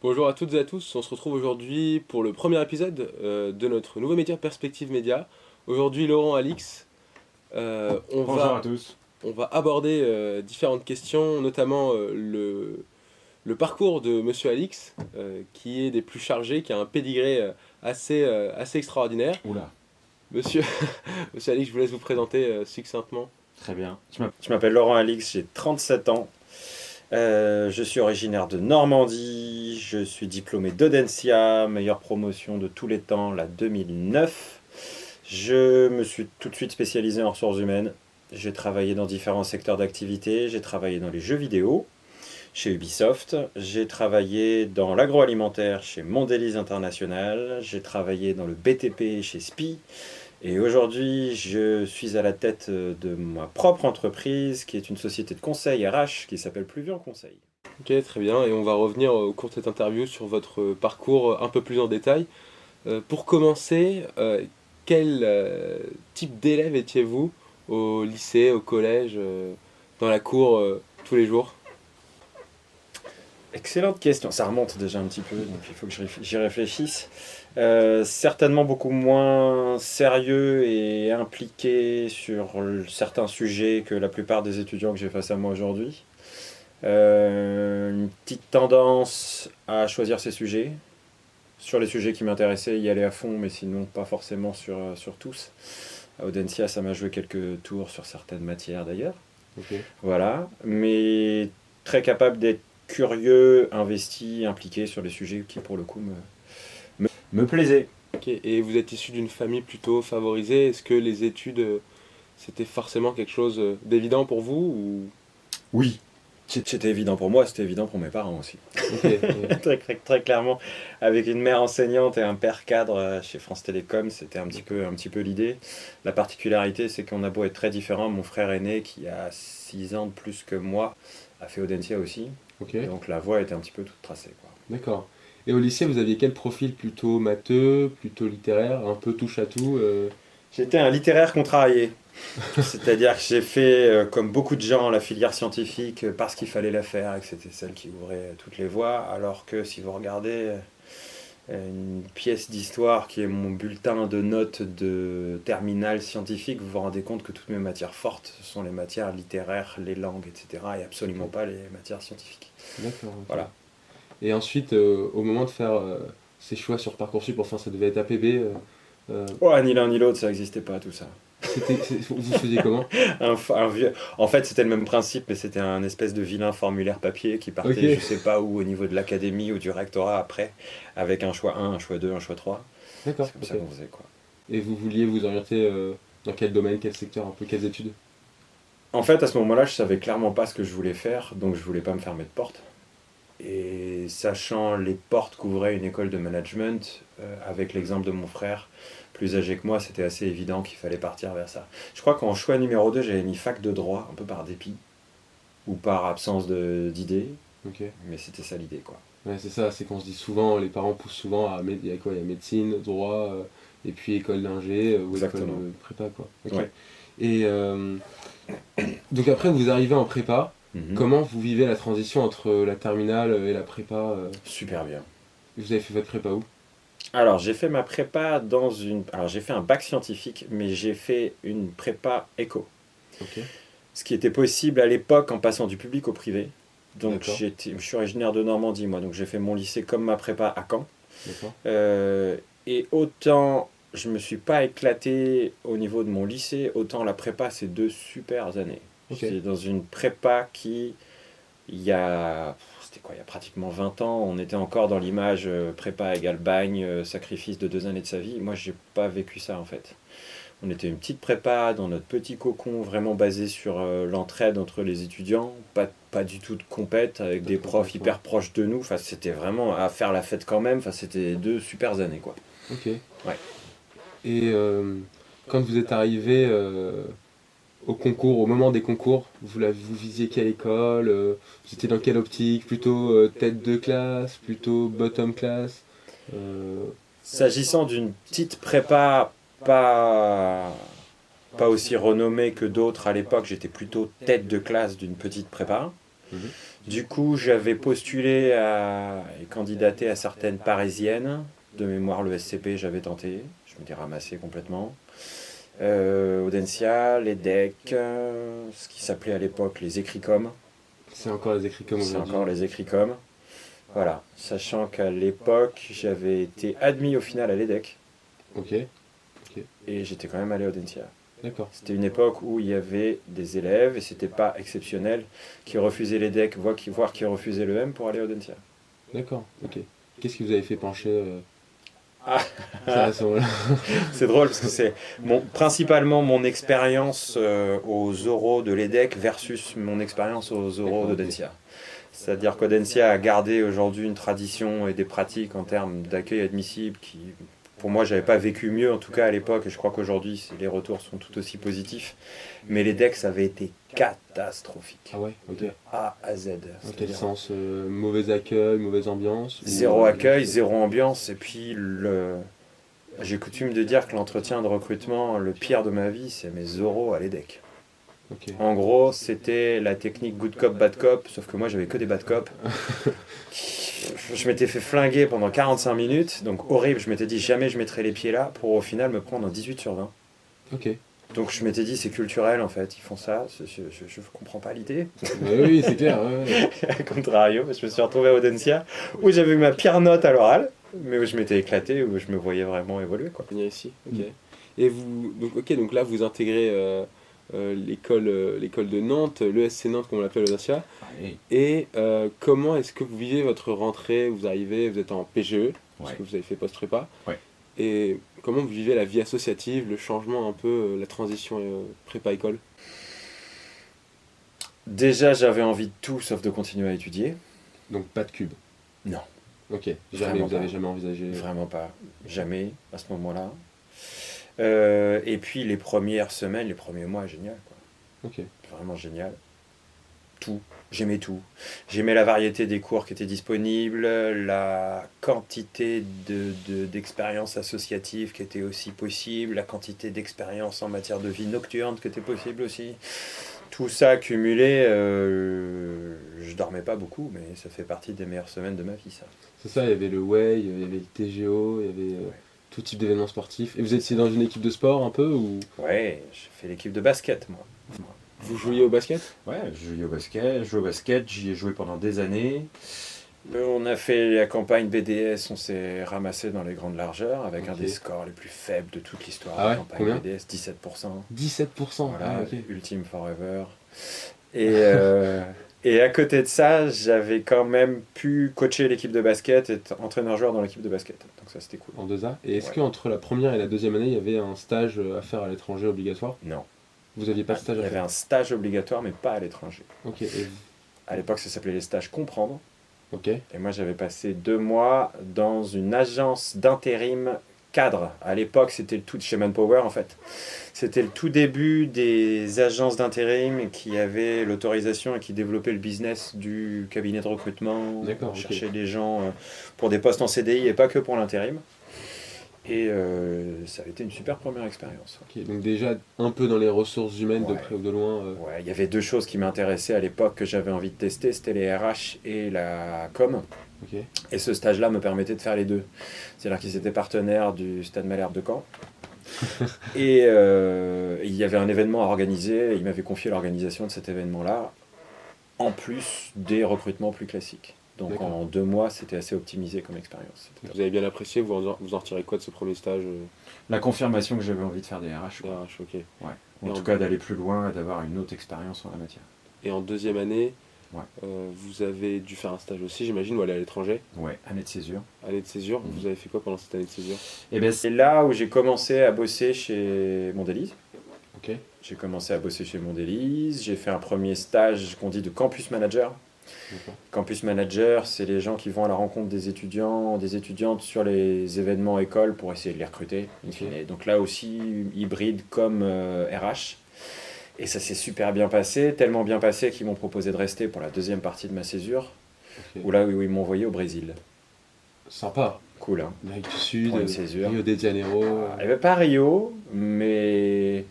Bonjour à toutes et à tous, on se retrouve aujourd'hui pour le premier épisode de notre nouveau média Perspective Média. Aujourd'hui, Laurent, Alix, on Bonjour va, à tous. on va aborder différentes questions, notamment le parcours de Monsieur Alix, qui est des plus chargés, qui a un pédigré assez extraordinaire. Oula, Monsieur, Monsieur Alix, je vous laisse vous présenter succinctement. très bien. Je m'appelle Laurent Alix, j'ai 37 ans. Je suis originaire de Normandie. Je suis diplômé d'Audencia, meilleure promotion de tous les temps, la 2009. Je me suis tout de suite spécialisé en ressources humaines. J'ai travaillé dans différents secteurs d'activité. J'ai travaillé dans les jeux vidéo chez Ubisoft. J'ai travaillé dans l'agroalimentaire chez Mondelez International. J'ai travaillé dans le BTP chez SPI. Et aujourd'hui, je suis à la tête de ma propre entreprise, qui est une société de conseil RH qui s'appelle Pluvian Conseil. Ok, très bien, et on va revenir au cours de cette interview sur votre parcours un peu plus en détail. Pour commencer, quel type d'élève étiez-vous au lycée, au collège, dans la cour tous les jours? Excellente question, ça remonte déjà un petit peu, donc il faut que j'y réfléchisse. Certainement beaucoup moins sérieux et impliqué sur certains sujets que la plupart des étudiants que j'ai face à moi aujourd'hui. Une petite tendance à choisir ses sujets. Sur les sujets qui m'intéressaient, y aller à fond, mais sinon pas forcément sur tous. À Audencia, ça m'a joué quelques tours sur certaines matières d'ailleurs. Ok. Voilà, mais très capable d'être curieux, investi, impliqué sur les sujets qui pour le coup me plaisaient. Ok. Et vous êtes issu d'une famille plutôt favorisée. Est-ce que les études, c'était forcément quelque chose d'évident pour vous ou... Oui, c'était évident pour moi, c'était évident pour mes parents aussi. Ok, ouais. Très clairement, avec une mère enseignante et un père cadre chez France Télécom, c'était un petit peu l'idée. La particularité, c'est qu'on a beau être très différents. Mon frère aîné, qui a 6 ans de plus que moi, a fait Audencia aussi. Ok, Donc la voie était un petit peu toute tracée, quoi. d'accord. Et au lycée, vous aviez quel profil? Plutôt matheux, plutôt littéraire, un peu touche à tout J'étais un littéraire contrarié. C'est-à-dire que j'ai fait, comme beaucoup de gens, la filière scientifique parce qu'il fallait la faire et que c'était celle qui ouvrait toutes les voies. Alors que si vous regardez une pièce d'histoire qui est mon bulletin de notes de terminale scientifique, vous vous rendez compte que toutes mes matières fortes, ce sont les matières littéraires, les langues, etc. et absolument pas les matières scientifiques. D'accord, ok. Voilà. Et ensuite, au moment de faire ces choix sur Parcoursup, enfin ça devait être APB, Ouais, ni l'un ni l'autre, ça n'existait pas tout ça. vous faisiez comment? En fait, c'était le même principe, mais c'était un espèce de vilain formulaire papier qui Ok, partait, je sais pas où, au niveau de l'académie ou du rectorat après, avec un choix 1, un choix 2, un choix 3. d'accord, C'est comme ok. ça qu'on faisait, quoi. Et vous vouliez vous orienter dans quel domaine, quel secteur, un peu quelles études? En fait, à ce moment-là, je savais clairement pas ce que je voulais faire, donc je voulais pas me fermer de porte. Et sachant les portes qu'ouvrait une école de management, avec l'exemple de mon frère, plus âgé que moi, c'était assez évident qu'il fallait partir vers ça. Je crois qu'en choix numéro 2, j'avais mis fac de droit, un peu par dépit, ou par absence d'idées, Ok. mais c'était ça l'idée, quoi. Ouais, c'est ça, c'est qu'on se dit souvent, les parents poussent souvent à il y a quoi? Il y a médecine, droit, et puis école d'ingé ou école Exactement. prépa, quoi. Ok. Ouais. Et donc après, vous arrivez en prépa. Mhm. Comment vous vivez la transition entre la terminale et la prépa Super bien. Vous avez fait votre prépa où? Alors, j'ai fait ma prépa dans une... Alors, j'ai fait un bac scientifique, mais j'ai fait une prépa éco. Ok, Ce qui était possible à l'époque en passant du public au privé. Donc, d'accord, je suis originaire de Normandie, moi, donc j'ai fait mon lycée comme ma prépa à Caen. d'accord. Et autant je me suis pas éclaté au niveau de mon lycée, autant la prépa, c'est 2 super années. Ok, J'étais dans une prépa qui, il y a, c'était quoi, il y a pratiquement 20 ans, on était encore dans l'image prépa égale bagne, sacrifice de 2 années de sa vie. Moi, j'ai pas vécu ça en fait. On était une petite prépa dans notre petit cocon, vraiment basé sur l'entraide entre les étudiants, pas du tout de compète, avec pas des de profs compétition. hyper proches de nous. Enfin, c'était vraiment à faire la fête quand même. Enfin, c'était 2 super années, quoi. Ok. Ouais. Et quand vous êtes arrivé au concours, au moment des concours, vous visiez quelle école vous étiez dans quelle optique? Plutôt tête de classe, plutôt bottom class euh, S'agissant d'une petite prépa pas, pas aussi renommée que d'autres à l'époque, j'étais plutôt tête de classe d'une petite prépa. mhm. Du coup, j'avais postulé et candidaté à certaines parisiennes. De mémoire, le SCP, j'avais tenté. Je m'étais ramassé complètement. Audencia, l'EDEC, ce qui s'appelait à l'époque les écrits-com. C'est encore les écrits comme C'est aujourd'hui. encore les écrits-com. Voilà. Sachant qu'à l'époque, j'avais été admis au final à l'EDEC. Ok, Et j'étais quand même allé à Audencia. d'accord. C'était une époque où il y avait des élèves, et c'était pas exceptionnel, qui refusaient l'EDEC, voire qui refusaient le M pour aller à Audencia. D'accord, ok. Qu'est-ce qui vous avez fait pencher Ah. à ce moment-là? C'est drôle parce que c'est principalement mon expérience aux oraux de l'EDEC versus mon expérience aux oraux D'accord, d'Audencia. C'est-à-dire qu'Audencia a gardé aujourd'hui une tradition et des pratiques en termes d'accueil admissible qui, pour moi, j'avais pas vécu mieux en tout cas à l'époque, et je crois qu'aujourd'hui les retours sont tout aussi positifs. Mais l'EDEC, ça avait été catastrophique. Ah ouais, ok. De A à Z. Dans quel C'est-à-dire sens mauvais accueil, mauvaise ambiance zéro accueil, zéro ambiance, et puis j'ai coutume de dire que l'entretien de recrutement, le pire de ma vie, c'est mes oraux à l'EDEC. Ok. En gros, c'était la technique good cop, bad cop, sauf que moi j'avais que des bad cop. Je m'étais fait flinguer pendant 45 minutes, donc horrible, je m'étais dit jamais je mettrais les pieds là, pour au final me prendre un 18 sur 20. Ok. Donc je m'étais dit c'est culturel en fait, ils font ça, je comprends pas l'idée. Oui, c'est clair. Ouais. A contrario, je me suis retrouvé à Audencia, où j'avais eu ma pire note à l'oral, mais où je m'étais éclaté, où je me voyais vraiment évoluer, quoi. Venir ici, ok. Et vous, donc là vous intégrez l'école de Nantes, l'ESC Nantes comme on l'appelle Audencia. Et comment est-ce que vous vivez votre rentrée? Vous arrivez, vous êtes en PGE, parce que vous avez fait post-prépa. Ouais. Et comment vous vivez la vie associative, le changement un peu, la transition prépa-école? Déjà, j'avais envie de tout sauf de continuer à étudier. Donc pas de cube. Non. Ok, jamais, Vraiment vous n'avez pas. jamais envisagé. Vraiment pas. Jamais, à ce moment-là. Et puis les premières semaines, les premiers mois, génial, quoi. Ok. Vraiment génial. Tout. J'aimais tout. J'aimais la variété des cours qui étaient disponibles, la quantité d'expériences associatives qui étaient aussi possibles, la quantité d'expériences en matière de vie nocturne qui était possible aussi. Tout ça cumulé, je dormais pas beaucoup, mais ça fait partie des meilleures semaines de ma vie, ça. C'est ça, il y avait le Way, il y avait le TGO, il y avait tout type d'événements sportifs. Et vous étiez dans une équipe de sport un peu ou Ouais, j'ai fait l'équipe de basket, moi. vous jouiez au basket? Ouais, je jouais au basket, j'y ai joué pendant des années. On a fait la campagne BDS, on s'est ramassé dans les grandes largeurs avec un Ok. des scores les plus faibles de toute l'histoire Ah de la ouais, campagne combien? BDS, 17%. 17%. Voilà, Ah, ok. Ultime Forever. Et à côté de ça, j'avais quand même pu coacher l'équipe de basket et être entraîneur-joueur dans l'équipe de basket. Donc ça, c'était cool. En 2A. Et est-ce Ouais. qu'entre la première et la deuxième année, il y avait un stage à faire à l'étranger obligatoire? Non. Vous aviez pas de stage Il y à avait faire? un stage obligatoire, mais pas à l'étranger. Ok. Et... À l'époque, ça s'appelait les stages Comprendre. Ok. Et moi, j'avais passé 2 mois dans une agence d'intérim cadre. À l'époque, c'était le tout chez Manpower, en fait. C'était le tout début des agences d'intérim qui avaient l'autorisation et qui développaient le business du cabinet de recrutement. D'accord, ok. Chercher des gens pour des postes en CDI et pas que pour l'intérim. Et ça a été une super première expérience. Ok. Donc déjà un peu dans les ressources humaines de Ouais. près ou de loin. Ouais, il y avait 2 choses qui m'intéressaient à l'époque que j'avais envie de tester, c'était les RH et la com. Ok. Et ce stage-là me permettait de faire les deux. C'est-à-dire qu'ils étaient partenaires du Stade Malherbe de Caen. Et il y avait un événement à organiser, et ils m'avaient confié l'organisation de cet événement-là, en plus des recrutements plus classiques. Donc D'accord. en 2 mois, c'était assez optimisé comme expérience. C'était top. Vous avez bien apprécié, vous en retirez quoi de ce premier stage La confirmation que j'avais envie de faire des RH, quoi. RH, ok. Ouais. Et En en- tout cas, d'aller plus loin et d'avoir une autre expérience en la matière. Et en deuxième année, Ouais. vous avez dû faire un stage aussi, j'imagine, ou aller à l'étranger, Ouais, année de césure. année de césure. Mhm. Vous avez fait quoi pendant cette année de césure? Et bien c'est là où j'ai commencé à bosser chez Mondelez. Ok. J'ai commencé à bosser chez Mondelez, j'ai fait un premier stage qu'on dit de campus manager. D'accord. Campus manager, c'est les gens qui vont à la rencontre des étudiants, des étudiantes sur les événements écoles pour essayer de les recruter. in fine. Donc là aussi, hybride comme RH. Et ça s'est super bien passé, tellement bien passé qu'ils m'ont proposé de rester pour la deuxième partie de ma césure, Ok. où là où ils m'ont envoyé au Brésil. Sympa. Cool, hein. L'Amérique du Sud, Pour une césure. Rio de Janeiro. Il n'y avait pas Rio, mais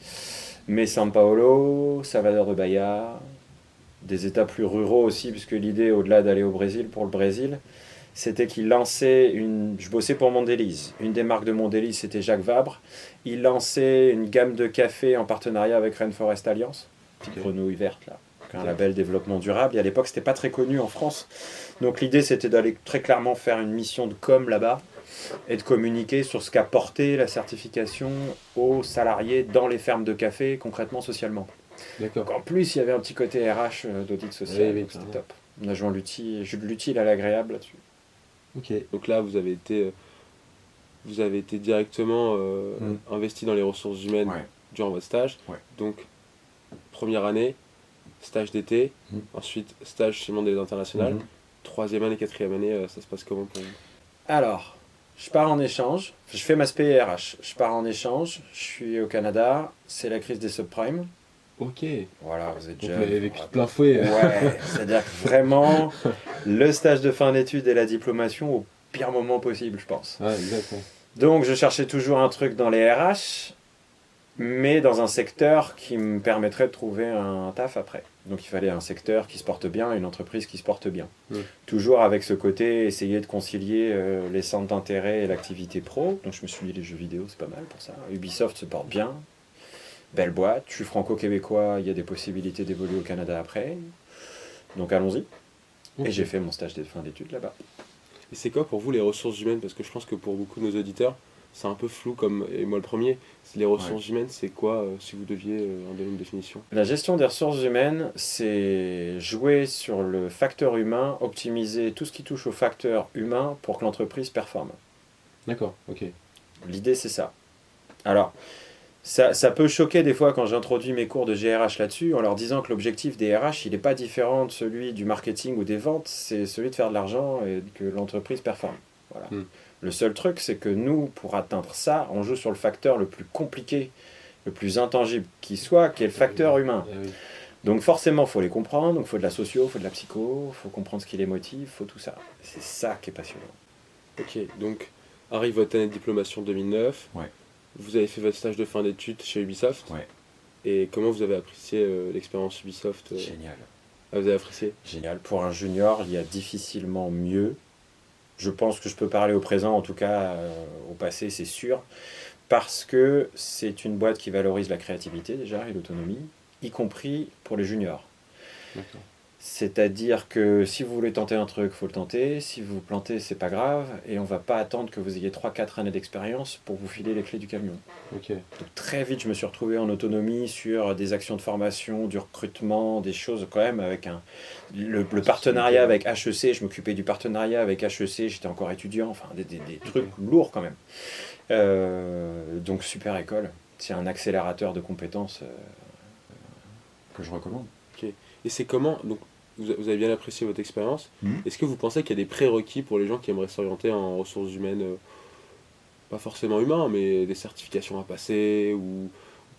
São Paulo, Salvador de Bahia, des États plus ruraux aussi, puisque l'idée, au-delà d'aller au Brésil, pour le Brésil, c'était qu'il lançait une... Je bossais pour Mondelez. Une des marques de Mondelez, c'était Jacques Vabre. Il lançait une gamme de café en partenariat avec Rainforest Alliance, petite grenouille verte là, un label développement durable. Et à l'époque, c'était pas très connu en France. Donc l'idée, c'était d'aller très clairement faire une mission de com là-bas et de communiquer sur ce qu'apportait la certification aux salariés dans les fermes de café, concrètement, socialement. D'accord. Donc, en plus, il y avait un petit côté RH d'audit social, Oui, donc c'était top. On a joué l'utile à l'agréable là-dessus. Ok, donc là vous avez été directement investi dans les ressources humaines durant votre stage. Ouais. Donc, première année, stage d'été, ensuite stage chez Mondelez International. Troisième année, quatrième année, ça se passe comment pour vous? Alors, je pars en échange, je fais ma SPI RH, je pars en échange, je suis au Canada, c'est la crise des subprimes. Ok. Voilà, vous êtes Donc jeune. vous l'avez vécu de plein fouet. Ouais, c'est-à-dire que vraiment, le stage de fin d'études et la diplomation au pire moment possible, je pense. Ouais, exactement. Donc je cherchais toujours un truc dans les RH, mais dans un secteur qui me permettrait de trouver un taf après. Donc il fallait un secteur qui se porte bien, une entreprise qui se porte bien. Toujours avec ce côté, essayer de concilier les centres d'intérêt et l'activité pro. Donc je me suis dit, les jeux vidéo, c'est pas mal pour ça. Ubisoft se porte bien. Belle boîte, je suis franco-québécois, il y a des possibilités d'évoluer au Canada après. Donc allons-y. Okay. Et j'ai fait mon stage de fin d'études là-bas. Et c'est quoi pour vous les ressources humaines? Parce que je pense que pour beaucoup de nos auditeurs, c'est un peu flou, comme, et moi le premier. Les ressources humaines, c'est quoi si vous deviez en donner une définition? La gestion des ressources humaines, c'est jouer sur le facteur humain, optimiser tout ce qui touche au facteur humain pour que l'entreprise performe. D'accord, ok. L'idée, c'est ça. Alors, ça peut choquer des fois quand j'introduis mes cours de GRH là-dessus, en leur disant que l'objectif des RH, il n'est pas différent de celui du marketing ou des ventes, c'est celui de faire de l'argent et que l'entreprise performe. Voilà. Le seul truc, c'est que nous, pour atteindre ça, on joue sur le facteur le plus compliqué, le plus intangible qui soit, qui est le facteur humain. Donc forcément, il faut les comprendre, donc il faut de la socio, il faut de la psycho, il faut comprendre ce qui les motive, il faut tout ça. C'est ça qui est passionnant. Ok, donc arrive votre année de diplomation 2009. Ouais. Vous avez fait votre stage de fin d'études chez Ubisoft. Ouais. Et comment vous avez apprécié l'expérience Ubisoft Génial. Ah, vous avez apprécié? Génial. Pour un junior, il y a difficilement mieux. Je pense que je peux parler au présent, en tout cas au passé, c'est sûr. Parce que c'est une boîte qui valorise la créativité déjà et l'autonomie, y compris pour les juniors. D'accord. C'est-à-dire que si vous voulez tenter un truc, il faut le tenter. Si vous vous plantez, c'est pas grave. Et on ne va pas attendre que vous ayez 3-4 années d'expérience pour vous filer les clés du camion. Okay. Donc très vite, je me suis retrouvé en autonomie sur des actions de formation, du recrutement, des choses quand même avec le partenariat avec HEC. Je m'occupais du partenariat avec HEC, j'étais encore étudiant. Enfin, des trucs lourds quand même. Donc super école. C'est un accélérateur de compétences que je recommande. Ok. Et c'est comment... Donc, vous avez bien apprécié votre expérience. Est-ce que vous pensez qu'il y a des prérequis pour les gens qui aimeraient s'orienter en ressources humaines, pas forcément humains, mais des certifications à passer ou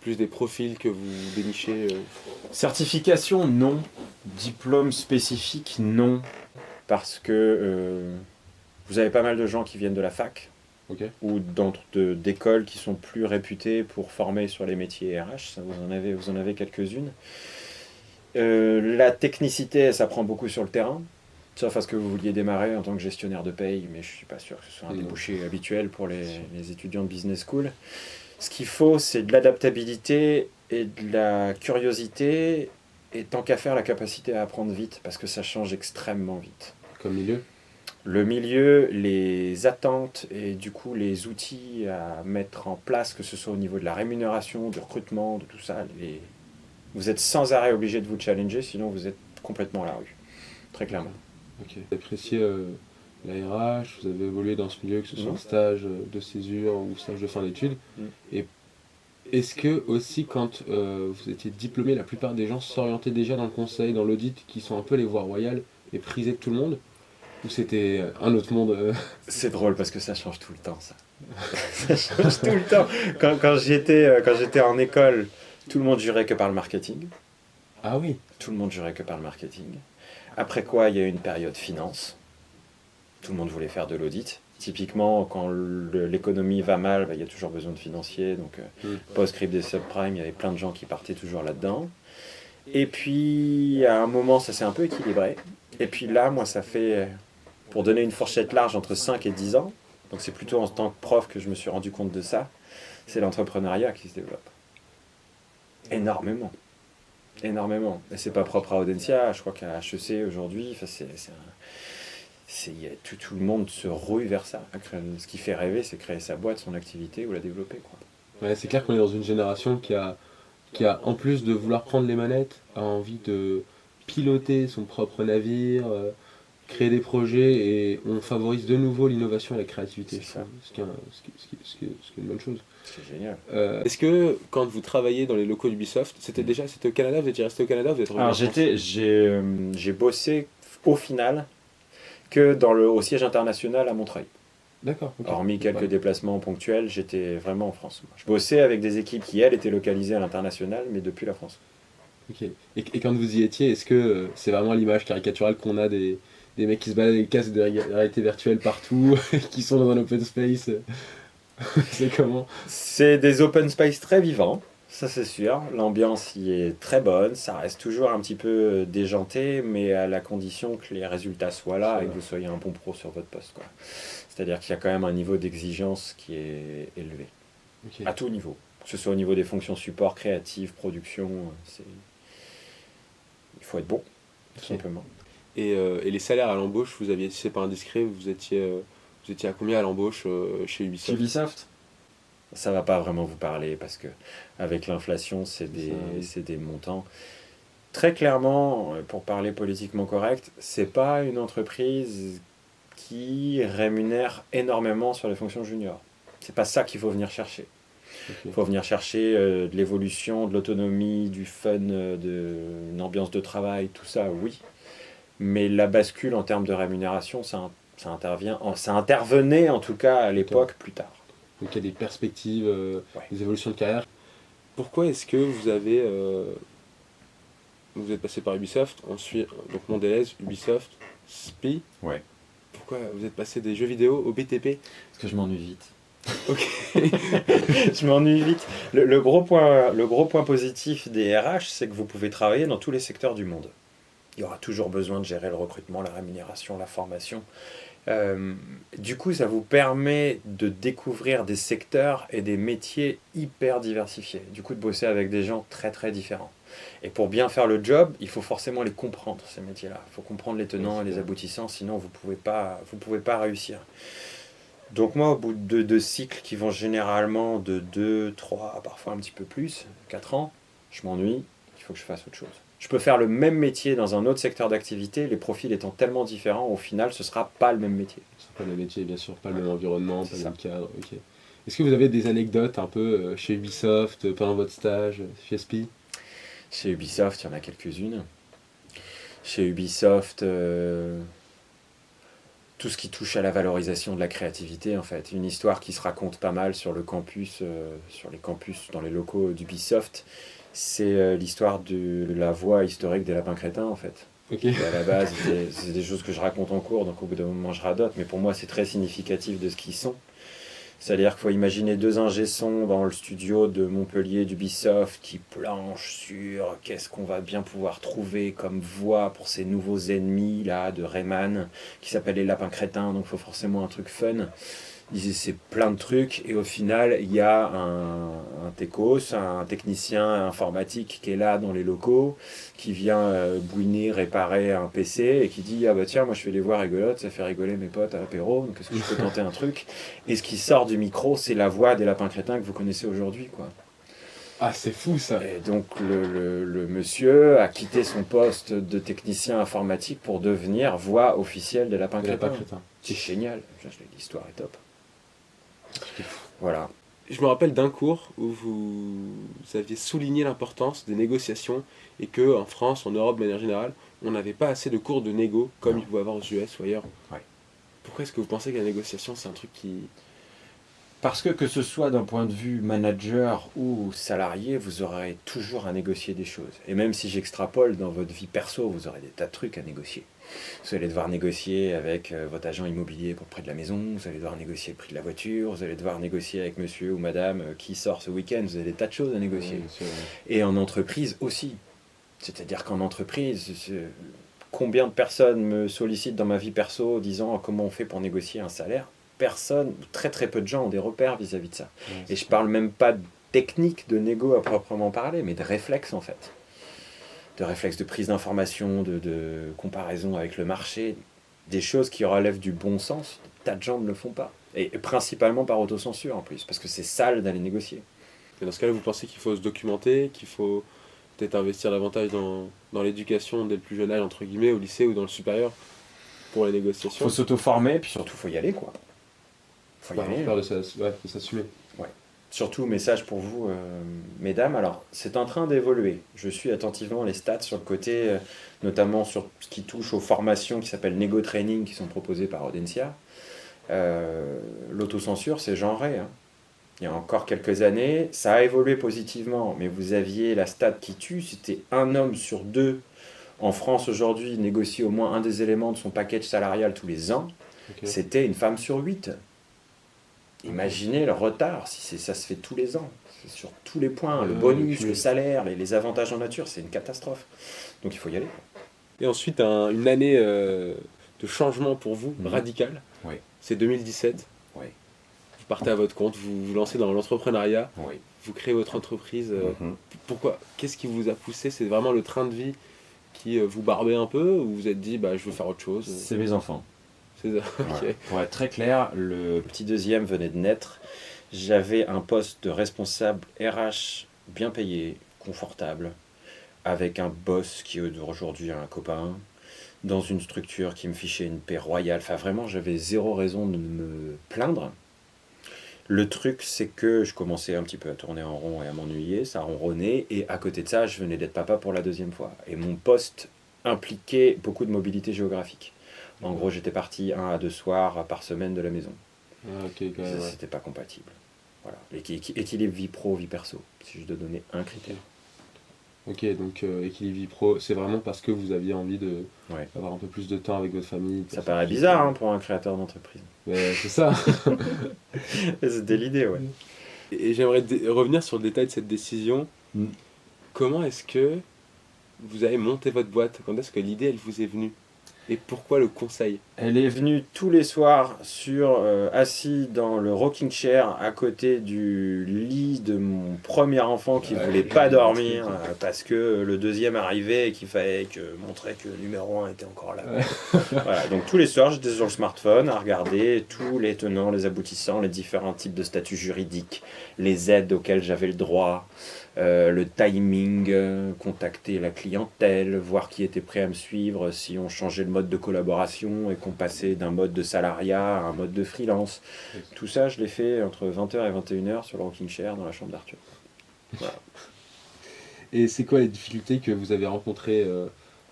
plus des profils que vous dénichez Certification, non. Diplôme spécifique, non. Parce que vous avez pas mal de gens qui viennent de la fac ou d'écoles qui sont plus réputées pour former sur les métiers RH. Ça, vous en avez quelques-unes. La technicité, ça prend beaucoup sur le terrain, sauf à ce que vous vouliez démarrer en tant que gestionnaire de paye, mais je ne suis pas sûr que ce soit un débouché habituel pour les étudiants de business school. Ce qu'il faut, c'est de l'adaptabilité et de la curiosité, et tant qu'à faire, la capacité à apprendre vite, parce que ça change extrêmement vite. Comme milieu? Le milieu, les attentes et du coup les outils à mettre en place, que ce soit au niveau de la rémunération, du recrutement, de tout ça, vous êtes sans arrêt obligé de vous challenger, sinon vous êtes complètement à la rue. Très clairement. Ok. Vous avez apprécié la RH, vous avez évolué dans ce milieu, que ce soit en stage de césure ou stage de fin d'études. Et est-ce que aussi quand vous étiez diplômé, la plupart des gens s'orientaient déjà dans le conseil, dans l'audit, qui sont un peu les voies royales et prisées de tout le monde? Ou c'était un autre monde C'est drôle parce que ça change tout le temps, ça. Ça change tout le temps. Quand j'étais en école, tout le monde jurait que par le marketing. Ah oui. Tout le monde jurait que par le marketing. Après quoi, il y a eu une période finance. Tout le monde voulait faire de l'audit. Typiquement, quand l'économie va mal, il y a toujours besoin de financiers. Donc, post-script des subprimes, il y avait plein de gens qui partaient toujours là-dedans. Et puis, à un moment, ça s'est un peu équilibré. Et puis là, moi, ça fait, pour donner une fourchette large, entre 5 et 10 ans. Donc c'est plutôt en tant que prof que je me suis rendu compte de ça. C'est l'entrepreneuriat qui se développe. Énormément. Énormément. Et c'est pas propre à Audencia. Je crois qu'à HEC aujourd'hui, tout le monde se rouille vers ça. Ce qui fait rêver, c'est créer sa boîte, son activité ou la développer, quoi. Ouais, c'est clair qu'on est dans une génération qui a, en plus de vouloir prendre les manettes, a envie de piloter son propre navire, créer des projets, et on favorise de nouveau l'innovation et la créativité, C'est je ça. trouve, ce qui est une bonne chose. C'est génial. Est-ce que quand vous travaillez dans les locaux d'Ubisoft, c'était au Canada, vous étiez resté au Canada, vous êtes revenu Alors en France? j'ai bossé au final que au siège international à Montreuil. D'accord, ok. Hormis quelques Ouais. déplacements ponctuels, j'étais vraiment en France. Je bossais avec des équipes qui, elles, étaient localisées à l'international, mais depuis la France. Ok. Et quand vous y étiez, est-ce que c'est vraiment l'image caricaturale qu'on a des mecs qui se baladent avec des casques de réalité virtuelle partout, qui sont dans un open space? C'est comment? C'est des open space très vivants, ça c'est sûr. L'ambiance y est très bonne, ça reste toujours un petit peu déjanté, mais à la condition que les résultats soient là et que vous soyez un bon pro sur votre poste, quoi. C'est-à-dire qu'il y a quand même un niveau d'exigence qui est élevé, Ok. à tout niveau. Que ce soit au niveau des fonctions support, créative, production, il faut être bon, tout Ok. simplement. Et les salaires à l'embauche, si c'est pas indiscret, vous étiez à combien à l'embauche chez Chez Ubisoft? Ubisoft, ça va pas vraiment vous parler parce que avec l'inflation, Ça, oui. c'est des montants. Très clairement, pour parler politiquement correct, c'est pas une entreprise qui rémunère énormément sur les fonctions juniors. C'est pas ça qu'il faut venir chercher. Il Ok. faut venir chercher de l'évolution, de l'autonomie, du fun, une ambiance de travail, tout ça, oui. Mais la bascule en termes de rémunération, ça intervenait en tout cas à l'époque plus tard. Donc il y a des perspectives, Ouais. des évolutions de carrière. Pourquoi est-ce que vous êtes passé par Ubisoft, ensuite donc Mondelez, Ubisoft, SPI? Ouais. Pourquoi vous êtes passé des jeux vidéo au BTP? Parce que je m'ennuie vite. Ok. Je m'ennuie vite. Le gros point positif des RH, c'est que vous pouvez travailler dans tous les secteurs du monde. Il y aura toujours besoin de gérer le recrutement, la rémunération, la formation. Du coup, ça vous permet de découvrir des secteurs et des métiers hyper diversifiés. Du coup, de bosser avec des gens très très différents. Et pour bien faire le job, il faut forcément les comprendre, ces métiers-là. Il faut comprendre les tenants et les aboutissants, sinon vous pouvez pas réussir. Donc moi, au bout de deux cycles qui vont généralement de 2, 3, parfois un petit peu plus, 4 ans, je m'ennuie, il faut que je fasse autre chose. Je peux faire le même métier dans un autre secteur d'activité, les profils étant tellement différents, au final, ce ne sera pas le même métier. C'est pas le même métier, bien sûr, pas le même environnement, C'est pas le ça. même cadre. Ok. Est-ce que vous avez des anecdotes un peu chez Ubisoft, pendant votre stage, chez SPI? Chez Ubisoft, il y en a quelques-unes. Chez Ubisoft, tout ce qui touche à la valorisation de la créativité, en fait. Une histoire qui se raconte pas mal sur le campus, sur les campus, dans les locaux d'Ubisoft, c'est l'histoire de la voie historique des lapins crétins, en fait. Ok. Et à la base, c'est des choses que je raconte en cours, donc au bout d'un moment, je radote, mais pour moi, c'est très significatif de ce qu'ils sont. C'est-à-dire qu'il faut imaginer deux ingé-sons dans le studio de Montpellier d'Ubisoft qui planchent sur qu'est-ce qu'on va bien pouvoir trouver comme voix pour ces nouveaux ennemis là de Rayman qui s'appellent les lapins crétins, donc il faut forcément un truc fun. Ils essaient plein de trucs et au final il y a un techos, un technicien informatique qui est là dans les locaux, qui vient bouiner, réparer un PC et qui dit ah bah tiens moi je fais les voix rigolotes, ça fait rigoler mes potes à l'apéro, donc est-ce que je peux tenter un truc? Et ce qui sort du micro c'est la voix des lapins crétins que vous connaissez aujourd'hui, quoi. Ah, c'est fou ça. Et donc le monsieur a quitté son poste de technicien informatique pour devenir voix officielle des lapins Il a pas crétins. crétin. C'est génial, l'histoire est top. Voilà. Je me rappelle d'un cours où vous aviez souligné l'importance des négociations et que en France, en Europe de manière générale, on n'avait pas assez de cours de négo comme Non. il pouvait avoir aux US ou ailleurs. Ouais. Pourquoi est-ce que vous pensez que la négociation, c'est un truc qui... Parce que ce soit d'un point de vue manager ou salarié, vous aurez toujours à négocier des choses. Et même si j'extrapole dans votre vie perso, vous aurez des tas de trucs à négocier. Vous allez devoir négocier avec votre agent immobilier pour le prix de la maison, vous allez devoir négocier le prix de la voiture, vous allez devoir négocier avec monsieur ou madame qui sort ce week-end, vous avez des tas de choses à négocier. Bien sûr, ouais. Et en entreprise aussi. C'est-à-dire qu'en entreprise, combien de personnes me sollicitent dans ma vie perso disant comment on fait pour négocier un salaire? Personne, très très peu de gens ont des repères vis-à-vis de ça. Ouais, Et je parle même pas de technique de négo à proprement parler, mais de réflexe en fait. De réflexe de prise d'information, de comparaison avec le marché, des choses qui relèvent du bon sens. Des tas de gens ne le font pas. Et principalement par autocensure en plus, parce que c'est sale d'aller négocier. Et dans ce cas-là, vous pensez qu'il faut se documenter, qu'il faut peut-être investir davantage dans l'éducation dès le plus jeune âge, entre guillemets, au lycée ou dans le supérieur, pour les Il négociations? faut s'auto-former, puis surtout, il faut y aller, quoi. Faut y Bah, aller. peur de s'assumer. Surtout, message pour vous, mesdames. Alors, c'est en train d'évoluer. Je suis attentivement les stats sur le côté, notamment sur ce qui touche aux formations qui s'appellent Nego Training, qui sont proposées par Audencia. L'autocensure, c'est genré. Hein. Il y a encore quelques années, ça a évolué positivement, mais vous aviez la stat qui tue, c'était un homme sur deux en France aujourd'hui négocie au moins un des éléments de son package salarial tous les ans. Ok. C'était une femme sur 8. Imaginez le retard, si ça se fait tous les ans, c'est sur tous les points, le bonus, le salaire, les avantages en nature, c'est une catastrophe. Donc il faut y aller. Et ensuite, une année de changement pour vous, Mhm. radical. Oui. C'est 2017. Oui. Vous partez à votre compte, vous vous lancez dans l'entrepreneuriat, Oui. vous créez votre entreprise. Mhm. Pourquoi? Qu'est-ce qui vous a poussé? C'est vraiment le train de vie qui vous barbait un peu, ou vous vous êtes dit, bah, je veux faire autre chose? C'est mes enfants. C'est ça. Ok. Ouais. Pour être très clair, le petit deuxième venait de naître. J'avais un poste de responsable RH bien payé, confortable, avec un boss qui est aujourd'hui un copain, dans une structure qui me fichait une paix royale. Enfin, vraiment, j'avais zéro raison de me plaindre. Le truc, c'est que je commençais un petit peu à tourner en rond et à m'ennuyer, ça ronronnait, et à côté de ça, je venais d'être papa pour la deuxième fois. Et mon poste impliquait beaucoup de mobilité géographique. En gros, j'étais parti 1 à 2 soirs par semaine de la maison. Ah, ok, quand même, ouais. C'était pas compatible. Voilà. Équilibre vie pro, vie perso, si je dois donner un critère. Ok, donc équilibre vie pro, c'est vraiment parce que vous aviez envie Ouais. d'avoir un peu plus de temps avec votre famille. Ça paraît bizarre hein, pour un créateur d'entreprise. Mais c'est ça. C'était l'idée, ouais. Et j'aimerais revenir sur le détail de cette décision. Mm. Comment est-ce que vous avez monté votre boîte? Quand est-ce que l'idée, elle vous est venue? Et pourquoi le conseil? Elle est venue tous les soirs assis dans le rocking chair à côté du lit de mon premier enfant qui voulait pas dormir parce que le deuxième arrivait et qu'il fallait montrer que le numéro 1 était encore là. Ouais. Voilà, donc tous les soirs j'étais sur le smartphone à regarder tous les tenants, les aboutissants, les différents types de statuts juridiques, les aides auxquelles j'avais le droit, le timing, contacter la clientèle, voir qui était prêt à me suivre, si on changeait le mode de collaboration et qu'on passait d'un mode de salariat à un mode de freelance. Tout ça, je l'ai fait entre 20h et 21h sur le rocking chair dans la chambre d'Arthur. Voilà. Et c'est quoi les difficultés que vous avez rencontrées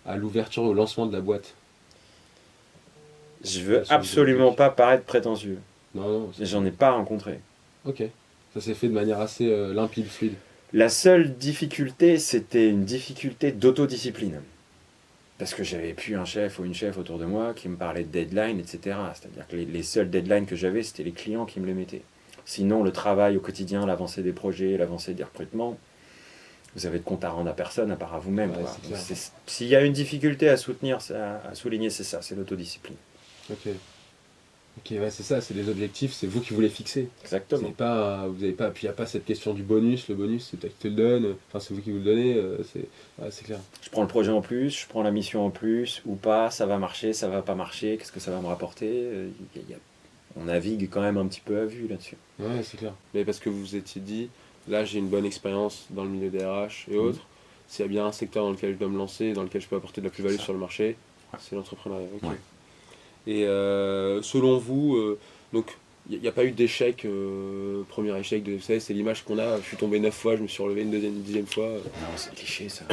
à l'ouverture, au lancement de la boîte? Je veux absolument pas paraître prétentieux. Non, non. J'en ai pas rencontré. Ok. Ça s'est fait de manière assez limpide, fluide. La seule difficulté, c'était une difficulté d'autodiscipline. Parce que j'avais plus un chef ou une chef autour de moi qui me parlait de deadline, etc. C'est-à-dire que les seuls deadlines que j'avais, c'était les clients qui me les mettaient. Sinon, le travail au quotidien, l'avancée des projets, l'avancée des recrutements, vous avez de compte à rendre à personne à part à vous-même. Ouais, Quoi. c'est clair. S'il y a une difficulté à souligner, c'est ça, c'est l'autodiscipline. Ok. Ok, ouais, c'est ça, c'est les objectifs, c'est vous qui vous les fixez. Exactement. Vous avez pas, puis il n'y a pas cette question du bonus. Le bonus, c'est toi qui te le donne. Enfin, c'est vous qui vous le donnez. C'est clair. Je prends le projet en plus, je prends la mission en plus, ou pas, ça va marcher, ça va pas marcher, qu'est-ce que ça va me rapporter on navigue quand même un petit peu à vue là-dessus. Ouais, c'est clair. Mais parce que vous vous étiez dit, là, j'ai une bonne expérience dans le milieu des RH et autres. S'il y a bien un secteur dans lequel je dois me lancer, dans lequel je peux apporter de la plus-value sur le marché, c'est l'entrepreneuriat. Okay. Ouais. Et selon vous, donc il n'y a pas eu d'échec, premier échec de c'est l'image qu'on a, je suis tombé 9 fois, je me suis relevé une dixième fois. Non, c'est des clichés ça.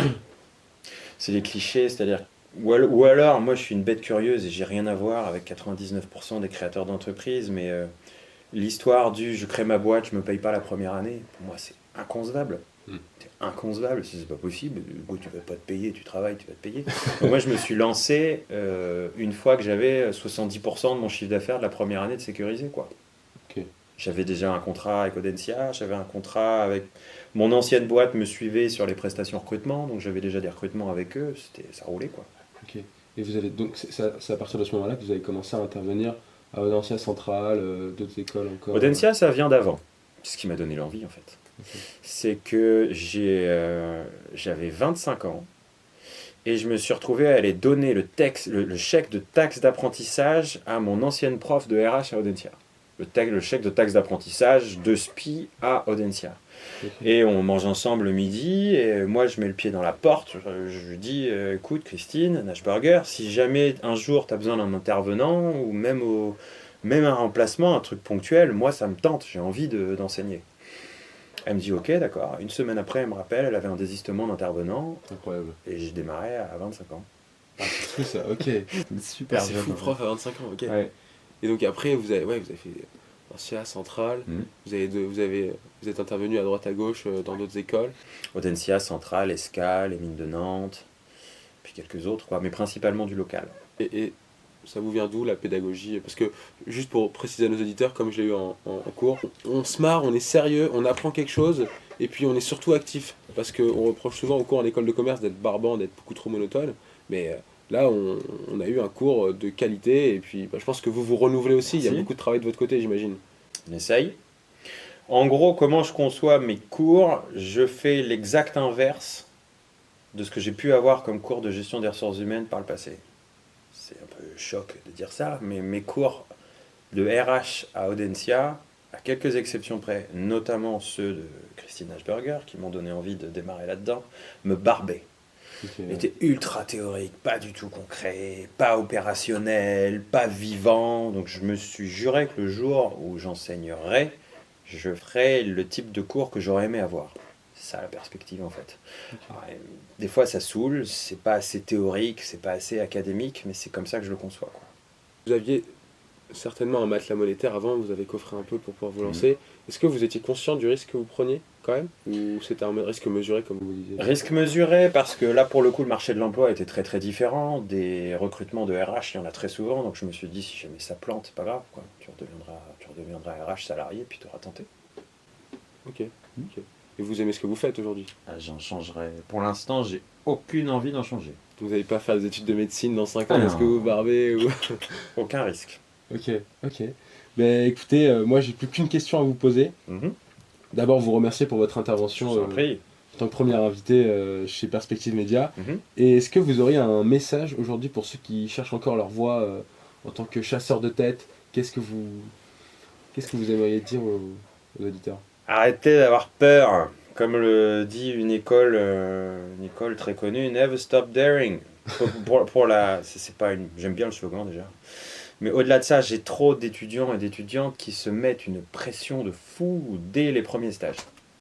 C'est des clichés, c'est-à-dire, ou alors, moi je suis une bête curieuse et j'ai rien à voir avec 99% des créateurs d'entreprises, mais l'histoire du je crée ma boîte, je me paye pas la première année, pour moi c'est inconcevable. C'est inconcevable, c'est pas possible. Tu vas pas te payer, tu travailles, tu vas te payer. Donc moi je me suis lancé une fois que j'avais 70% de mon chiffre d'affaires de la première année de sécurisé, quoi. Ok. J'avais déjà un contrat avec Audencia, j'avais un contrat avec... Mon ancienne boîte me suivait sur les prestations recrutement, donc j'avais déjà des recrutements avec eux, ça roulait quoi. Ok. Et vous avez donc c'est à partir de ce moment-là que vous avez commencé à intervenir à Audencia Centrale, d'autres écoles encore. Audencia, ça vient d'avant. C'est ce qui m'a donné l'envie en fait. Ok. C'est que j'avais 25 ans et je me suis retrouvé à aller donner le chèque de taxe d'apprentissage à mon ancienne prof de RH à Audencia. Le chèque de taxe d'apprentissage de SPI à Audencia. Ok. Et on mange ensemble le midi, et moi je mets le pied dans la porte, je lui dis écoute Christine, Nashburger, si jamais un jour tu as besoin d'un intervenant, ou même un remplacement, un truc ponctuel, moi ça me tente, j'ai envie d'enseigner. Elle me dit ok, d'accord. Une semaine après, elle me rappelle, elle avait un désistement d'intervenant, Incroyable. et j'ai démarré à 25 ans. Ah, c'est fou ça, ok. Super C'est jeune, fou, en fait. prof à 25 ans, ok. Ouais. Et donc après, vous avez fait Audencia Centrale, Mhm. vous êtes intervenu à droite à gauche dans d'autres écoles. Audencia, Centrale, Escale, les mines de Nantes, puis quelques autres, quoi, mais principalement du local. Et ça vous vient d'où la pédagogie? Parce que, juste pour préciser à nos auditeurs, comme je l'ai eu en cours, on se marre, on est sérieux, on apprend quelque chose, et puis on est surtout actif. Parce qu'on reproche souvent au cours en école de commerce d'être barbant, d'être beaucoup trop monotone, mais là, on a eu un cours de qualité, et puis je pense que vous vous renouvelez aussi, il y a Si. beaucoup de travail de votre côté, j'imagine. On essaye. En gros, comment je conçois mes cours, je fais l'exact inverse de ce que j'ai pu avoir comme cours de gestion des ressources humaines par le passé. C'est un peu choc de dire ça, mais mes cours de RH à Audencia, à quelques exceptions près, notamment ceux de Christine Ashberger, qui m'ont donné envie de démarrer là-dedans, me barbaient. Ok, Était ultra théorique, pas du tout concret, pas opérationnel, pas vivant. Donc je me suis juré que le jour où j'enseignerai, je ferai le type de cours que j'aurais aimé avoir. C'est ça la perspective en fait. Alors, des fois ça saoule, c'est pas assez théorique, c'est pas assez académique, mais c'est comme ça que je le conçois, quoi. Vous aviez certainement un matelas monétaire avant, vous avez coffré un peu pour pouvoir vous Mhm. lancer. Est-ce que vous étiez conscient du risque que vous preniez quand même? Ou c'était un risque mesuré comme vous disiez? Risque mesuré parce que là pour le coup le marché de l'emploi était très très différent. Des recrutements de RH, il y en a très souvent, donc je me suis dit si jamais ça plante, c'est pas grave, quoi. Tu redeviendras RH salarié puis tu auras tenté. Ok, ok. Et vous aimez ce que vous faites aujourd'hui? Ah, j'en changerai. Pour l'instant, j'ai aucune envie d'en changer. Vous n'allez pas faire des études de médecine dans 5 ans Ah parce non. que vous vous barbez ou... Aucun risque. Ok, ok. Ben écoutez, moi j'ai plus qu'une question à vous poser. Mhm. D'abord vous remercier pour votre Je intervention vous en prie. en tant que premier invité chez Perspective Média. Mhm. Et est-ce que vous auriez un message aujourd'hui pour ceux qui cherchent encore leur voie en tant que chasseur de tête? Qu'est-ce que vous aimeriez dire aux auditeurs? Arrêtez d'avoir peur. Comme le dit une école très connue, never stop daring. C'est pas une, j'aime bien le slogan déjà. Mais au-delà de ça, j'ai trop d'étudiants et d'étudiantes qui se mettent une pression de fou dès les premiers stages.